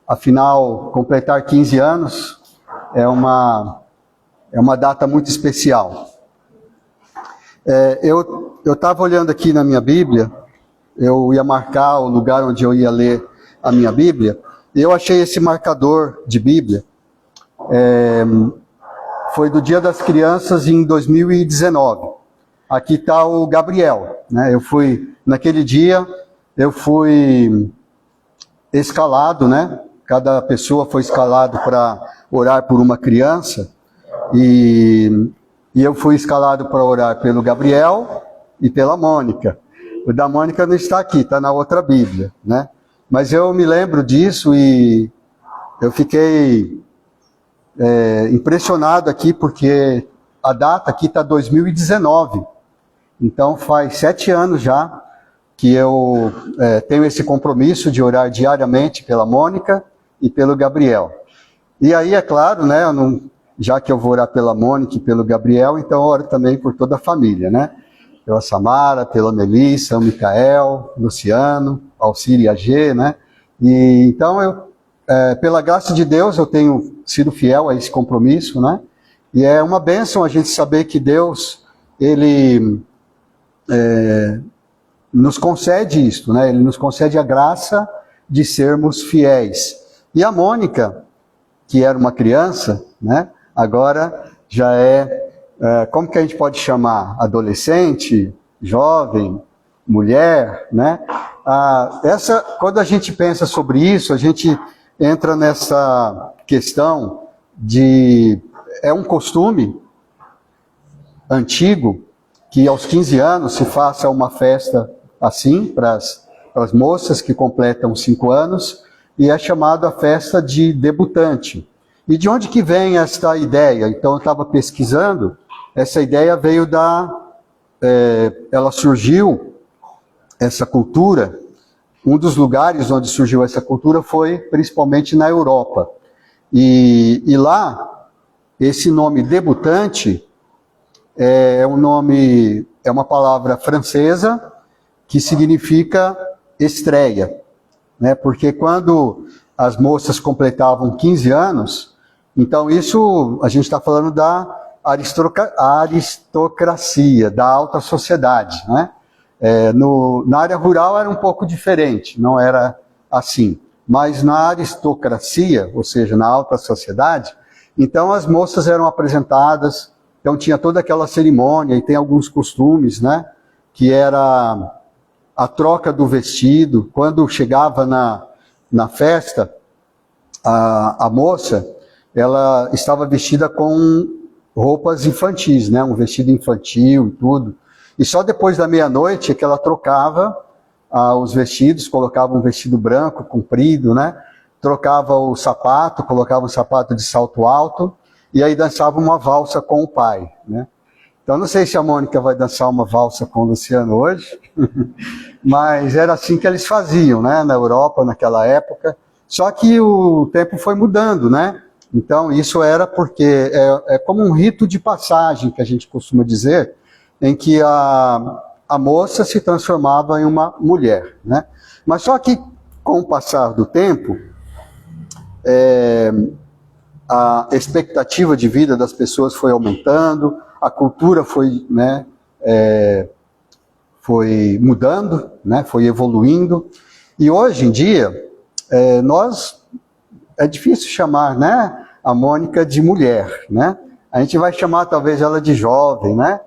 Afinal, completar 15 anos é uma data muito especial. Eu estava olhando aqui na minha Bíblia, eu ia marcar o lugar onde eu ia ler a minha Bíblia, e eu achei esse marcador de Bíblia. Foi do Dia das Crianças em 2019. Aqui está o Gabriel, né? Naquele dia, eu fui escalado, né? Cada pessoa foi escalado para orar por uma criança, e eu fui escalado para orar pelo Gabriel e pela Mônica. O da Mônica não está aqui, está na outra Bíblia, né? Mas eu me lembro disso e eu fiquei impressionado aqui, porque a data aqui está 2019. Então faz 7 anos já que eu tenho esse compromisso de orar diariamente pela Mônica e pelo Gabriel. E aí, é claro, né, já que eu vou orar pela Mônica e pelo Gabriel, então eu oro também por toda a família, né? Pela Samara, pela Melissa, o Micael, Luciano, Alcir e AG, né? E então pela graça de Deus, eu tenho sido fiel a esse compromisso, né? E é uma bênção a gente saber que Deus, Ele nos concede isto, né? Ele nos concede a graça de sermos fiéis. E a Mônica, que era uma criança, né? Agora já como que a gente pode chamar? Adolescente, jovem, mulher, né? Quando a gente pensa sobre isso, a gente entra nessa questão é um costume antigo que aos 15 anos se faça uma festa assim, para as moças que completam 5 anos, e é chamada a festa de debutante. E de onde que vem esta ideia? Então eu estava pesquisando, essa ideia veio ela surgiu, essa cultura, um dos lugares onde surgiu essa cultura foi principalmente na Europa. E lá, esse nome debutante é uma palavra francesa que significa estreia, né? Porque quando as moças completavam 15 anos, então isso a gente está falando da aristocracia, da alta sociedade, né? Na área rural era um pouco diferente, não era assim. Mas na aristocracia, ou seja, na alta sociedade, então as moças eram apresentadas, então tinha toda aquela cerimônia, e tem alguns costumes, né? Que era a troca do vestido. Quando chegava na festa, a moça, ela estava vestida com roupas infantis, né? Um vestido infantil e tudo. E só depois da meia-noite é que ela trocava os vestidos, colocava um vestido branco, comprido, né? Trocava o sapato, colocava um sapato de salto alto, e aí dançava uma valsa com o pai, né? Então não sei se a Mônica vai dançar uma valsa com o Luciano hoje, mas era assim que eles faziam, né? Na Europa, naquela época. Só que o tempo foi mudando, né? Então isso era porque é como um rito de passagem, que a gente costuma dizer, em que a moça se transformava em uma mulher, né? Mas só que com o passar do tempo, a expectativa de vida das pessoas foi aumentando, a cultura foi, né, foi mudando, né, foi evoluindo, e hoje em dia é difícil chamar, né, a Mônica de mulher, né? A gente vai chamar talvez ela de jovem, né?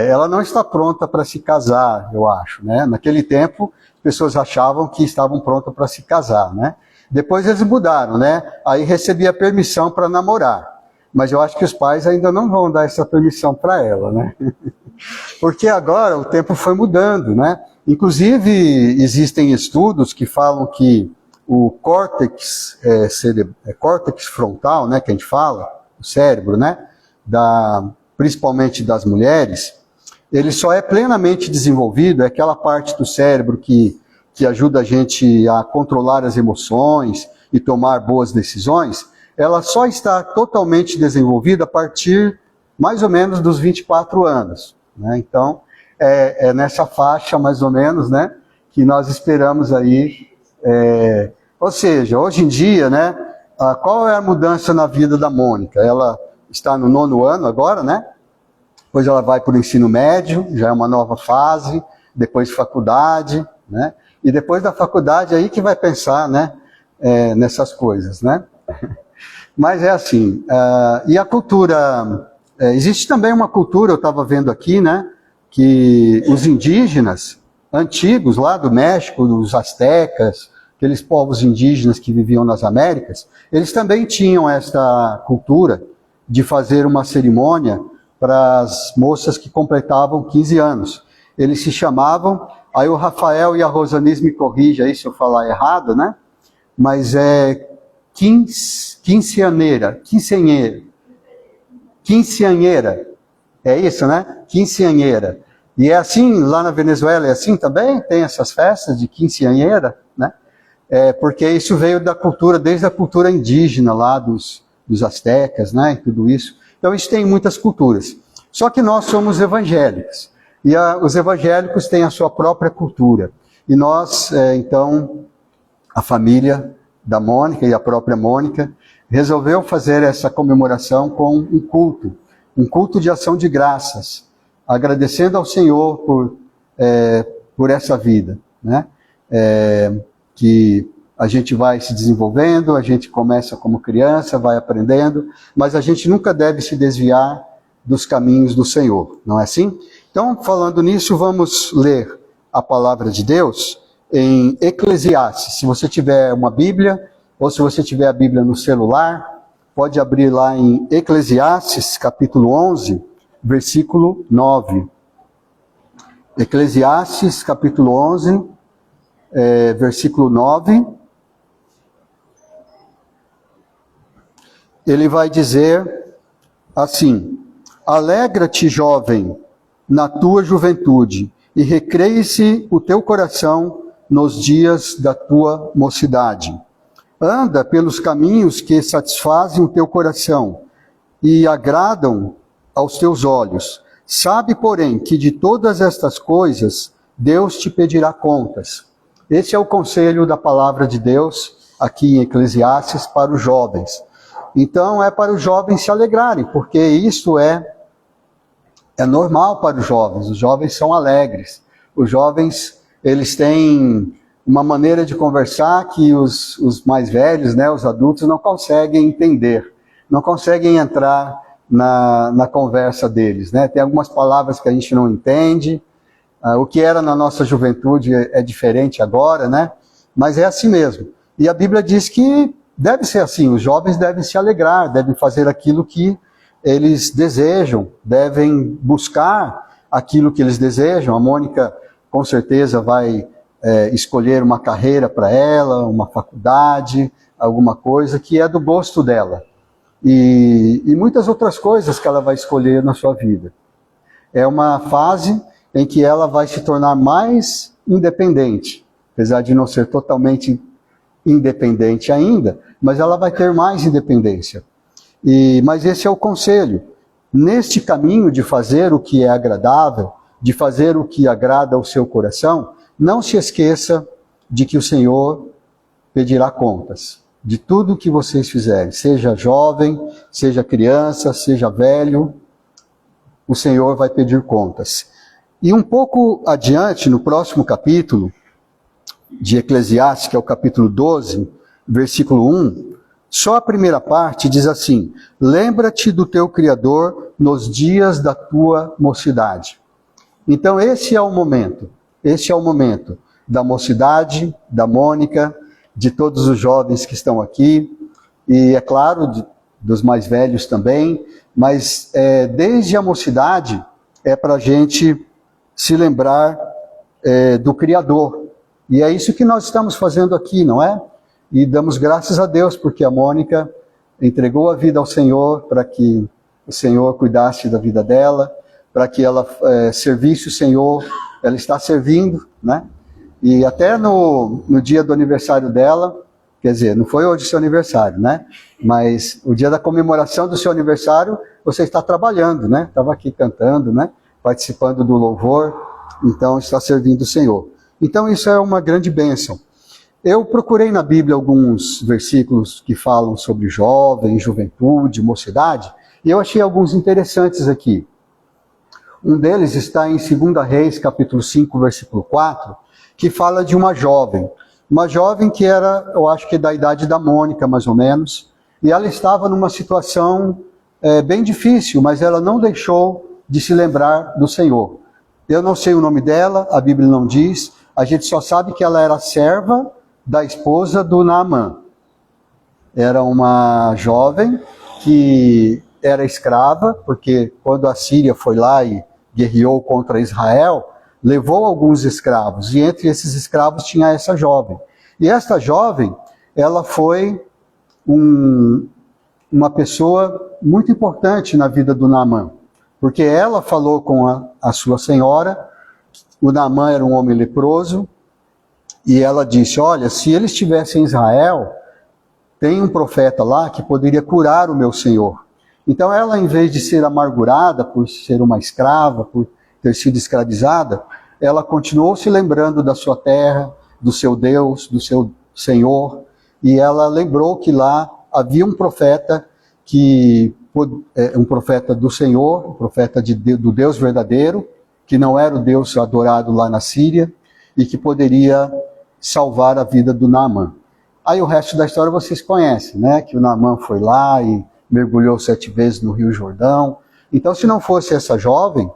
Ela não está pronta para se casar, eu acho, né? Naquele tempo, as pessoas achavam que estavam prontas para se casar, né? Depois eles mudaram, né? Aí recebia permissão para namorar. Mas eu acho que os pais ainda não vão dar essa permissão para ela, né? Porque agora o tempo foi mudando, né? Inclusive, existem estudos que falam que o córtex frontal, né, que a gente fala, o cérebro, né, principalmente das mulheres, ele só é plenamente desenvolvido, é aquela parte do cérebro que ajuda a gente a controlar as emoções e tomar boas decisões, ela só está totalmente desenvolvida a partir mais ou menos dos 24 anos. Né? Então, é nessa faixa mais ou menos, né, que nós esperamos aí Ou seja, hoje em dia, né, qual é a mudança na vida da Mônica? Ela está no 9º ano agora, né? Depois ela vai para o ensino médio, já é uma nova fase, depois faculdade, né? E depois da faculdade aí que vai pensar, né, nessas coisas, né? Mas é assim, e a cultura, existe também uma cultura, eu estava vendo aqui, né, que os indígenas antigos lá do México, os astecas, aqueles povos indígenas que viviam nas Américas, eles também tinham esta cultura de fazer uma cerimônia para as moças que completavam 15 anos. Eles se chamavam, aí o Rafael e a Rosanis me corrigem aí se eu falar errado, né? Mas é quinceanheira, é isso, né? Quinceanheira. E é assim, lá na Venezuela é assim também? Tem essas festas de quinceanheira, né? Porque isso veio da cultura, desde a cultura indígena lá dos astecas, né? E tudo isso. Então isso tem em muitas culturas. Só que nós somos evangélicos. E os evangélicos têm a sua própria cultura. E nós, então, a família da Mônica e a própria Mônica, resolveu fazer essa comemoração com um culto de ação de graças, agradecendo ao Senhor por essa vida, né? Que a gente vai se desenvolvendo, a gente começa como criança, vai aprendendo, mas a gente nunca deve se desviar dos caminhos do Senhor, não é assim? Então, falando nisso, vamos ler a palavra de Deus em Eclesiastes. Se você tiver uma Bíblia, ou se você tiver a Bíblia no celular, pode abrir lá em Eclesiastes, capítulo 11, versículo 9. Eclesiastes, capítulo 11, versículo 9. Ele vai dizer assim: alegra-te, jovem, na tua juventude, e recreie-se o teu coração nos dias da tua mocidade. Anda pelos caminhos que satisfazem o teu coração e agradam aos teus olhos. Sabe, porém, que de todas estas coisas Deus te pedirá contas. Esse é o conselho da palavra de Deus aqui em Eclesiastes para os jovens. Então é para os jovens se alegrarem, porque isso é normal para os jovens são alegres. Os jovens, eles têm uma maneira de conversar que os mais velhos, né, os adultos, não conseguem entender, não conseguem entrar na conversa deles, né? Tem algumas palavras que a gente não entende, o que era na nossa juventude é diferente agora, né? Mas é assim mesmo. E a Bíblia diz que deve ser assim, os jovens devem se alegrar, devem fazer aquilo que eles desejam, devem buscar aquilo que eles desejam. A Mônica, com certeza, vai escolher uma carreira para ela, uma faculdade, alguma coisa que é do gosto dela. E muitas outras coisas que ela vai escolher na sua vida. É uma fase em que ela vai se tornar mais independente, apesar de não ser totalmente independente ainda, mas ela vai ter mais independência. Mas esse é o conselho. Neste caminho de fazer o que é agradável, de fazer o que agrada ao seu coração, não se esqueça de que o Senhor pedirá contas de tudo que vocês fizerem, seja jovem, seja criança, seja velho, o Senhor vai pedir contas. E um pouco adiante, no próximo capítulo de Eclesiastes, que é o capítulo 12, versículo 1, só a primeira parte diz assim: lembra-te do teu Criador nos dias da tua mocidade. Então esse é o momento da mocidade, da Mônica, de todos os jovens que estão aqui, e é claro, dos mais velhos também, mas desde a mocidade é para a gente se lembrar do Criador. E é isso que nós estamos fazendo aqui, não é? E damos graças a Deus, porque a Mônica entregou a vida ao Senhor para que o Senhor cuidasse da vida dela, para que ela servisse o Senhor. Ela está servindo, né? E até no dia do aniversário dela, quer dizer, não foi hoje o seu aniversário, né? Mas o dia da comemoração do seu aniversário, você está trabalhando, né? Estava aqui cantando, né? Participando do louvor, então está servindo o Senhor. Então isso é uma grande bênção. Eu procurei na Bíblia alguns versículos que falam sobre jovem, juventude, mocidade, e eu achei alguns interessantes aqui. Um deles está em 2 Reis, capítulo 5, versículo 4, que fala de uma jovem que era, eu acho que da idade da Mônica, mais ou menos, e ela estava numa situação bem difícil, mas ela não deixou de se lembrar do Senhor. Eu não sei o nome dela, a Bíblia não diz, a gente só sabe que ela era serva da esposa do Naamã. Era uma jovem que era escrava, porque quando a Síria foi lá e guerreou contra Israel, levou alguns escravos, e entre esses escravos tinha essa jovem. E esta jovem, ela foi uma pessoa muito importante na vida do Naamã, porque ela falou com a sua senhora. O Naamã era um homem leproso, e ela disse, olha, se ele estivesse em Israel, tem um profeta lá que poderia curar o meu senhor. Então ela, em vez de ser amargurada por ser uma escrava, por ter sido escravizada, ela continuou se lembrando da sua terra, do seu Deus, do seu Senhor, e ela lembrou que lá havia um profeta um profeta do Senhor, um profeta do Deus verdadeiro, que não era o Deus adorado lá na Síria, e que poderia salvar a vida do Naamã. Aí o resto da história vocês conhecem, né? Que o Naamã foi lá e mergulhou 7 vezes no Rio Jordão. Então, se não fosse essa jovem,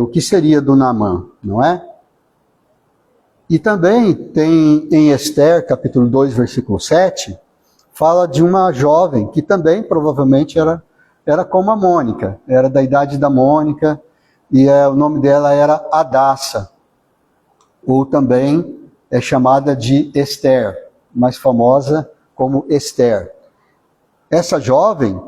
o que seria do Naamã, não é? E também tem em Esther, capítulo 2, versículo 7, fala de uma jovem que também provavelmente era como a Mônica, era da idade da Mônica, e o nome dela era Hadassa, ou também é chamada de Esther, mais famosa como Esther. Essa jovem,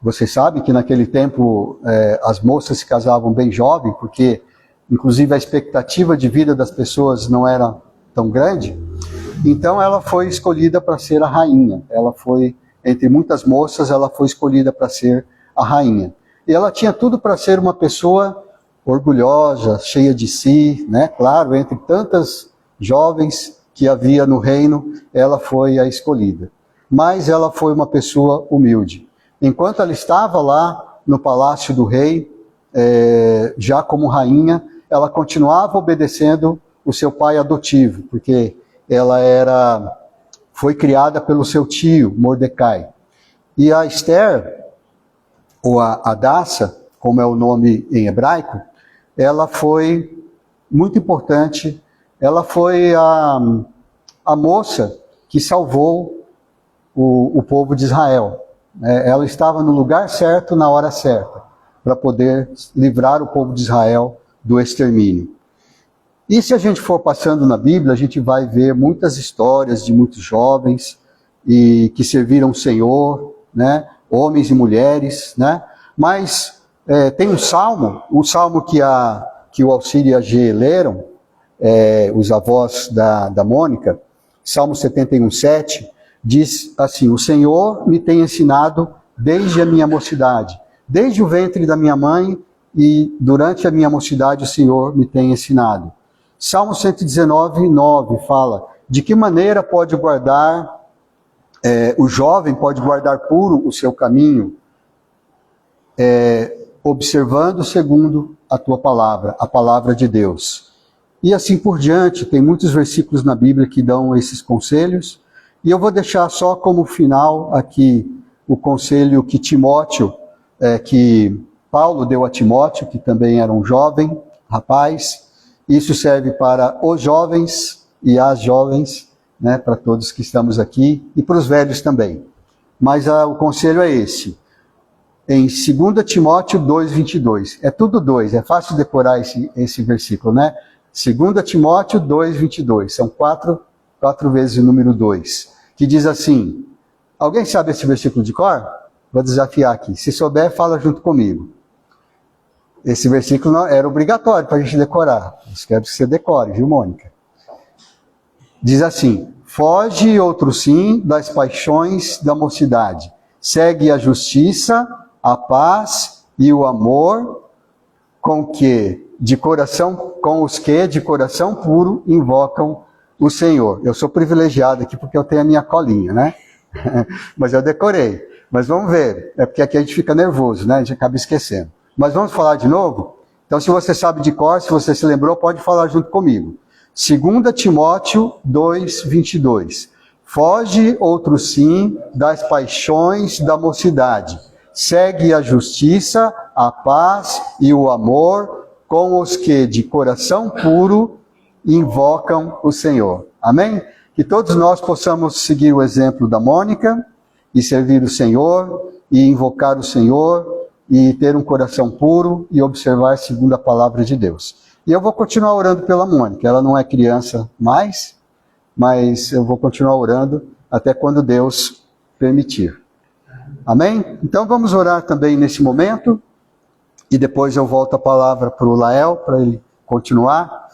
vocês sabem que naquele tempo as moças se casavam bem jovem, porque inclusive a expectativa de vida das pessoas não era tão grande. Então ela foi escolhida para ser a rainha. Ela foi, entre muitas moças, ela foi escolhida para ser a rainha. E ela tinha tudo para ser uma pessoa orgulhosa, cheia de si, né? Claro, entre tantas jovens que havia no reino, ela foi a escolhida. Mas ela foi uma pessoa humilde. Enquanto ela estava lá no palácio do rei, já como rainha, ela continuava obedecendo o seu pai adotivo, porque ela foi criada pelo seu tio, Mordecai. E a Esther, ou a Hadassa, como é o nome em hebraico, ela foi muito importante. Ela foi a moça que salvou o povo de Israel. Ela estava no lugar certo, na hora certa, para poder livrar o povo de Israel do extermínio. E se a gente for passando na Bíblia, a gente vai ver muitas histórias de muitos jovens e que serviram o Senhor, né? Homens e mulheres, né? Mas tem um salmo, o salmo que o Alcir e a G leram, os avós da Mônica, Salmo 71:7, diz assim: o Senhor me tem ensinado desde a minha mocidade, desde o ventre da minha mãe, e durante a minha mocidade o Senhor me tem ensinado. Salmo 119:9 fala: de que maneira pode guardar, o jovem pode guardar puro o seu caminho, observando segundo a tua palavra, a palavra de Deus. E assim por diante, tem muitos versículos na Bíblia que dão esses conselhos, e eu vou deixar só como final aqui o conselho que que Paulo deu a Timóteo, que também era um jovem rapaz. Isso serve para os jovens e as jovens, né, para todos que estamos aqui, e para os velhos também. Mas o conselho é esse, em 2 Timóteo 2:22. É tudo 2, é fácil decorar esse versículo, né? 2 Timóteo 2:22, são quatro vezes o número 2, que diz assim, alguém sabe esse versículo de cor? Vou desafiar aqui, se souber, fala junto comigo. Esse versículo era obrigatório para a gente decorar, eu quero que você decore, viu, Mônica? Diz assim: foge, outro sim, das paixões da mocidade, segue a justiça, a paz e o amor, com que de coração, com os que de coração puro invocam o Senhor. Eu sou privilegiado aqui porque eu tenho a minha colinha, né? Mas eu decorei. Mas vamos ver. É porque aqui a gente fica nervoso, né? A gente acaba esquecendo. Mas vamos falar de novo? Então, se você sabe de cor, se você se lembrou, pode falar junto comigo. 2 Timóteo 2:22. Foge, outro sim, das paixões da mocidade. Segue a justiça, a paz e o amor com os que de coração puro invocam o Senhor. Amém? Que todos nós possamos seguir o exemplo da Mônica e servir o Senhor e invocar o Senhor e ter um coração puro e observar segundo a palavra de Deus. E eu vou continuar orando pela Mônica. Ela não é criança mais, mas eu vou continuar orando até quando Deus permitir. Amém? Então vamos orar também nesse momento e depois eu volto a palavra para o Lael, para ele continuar.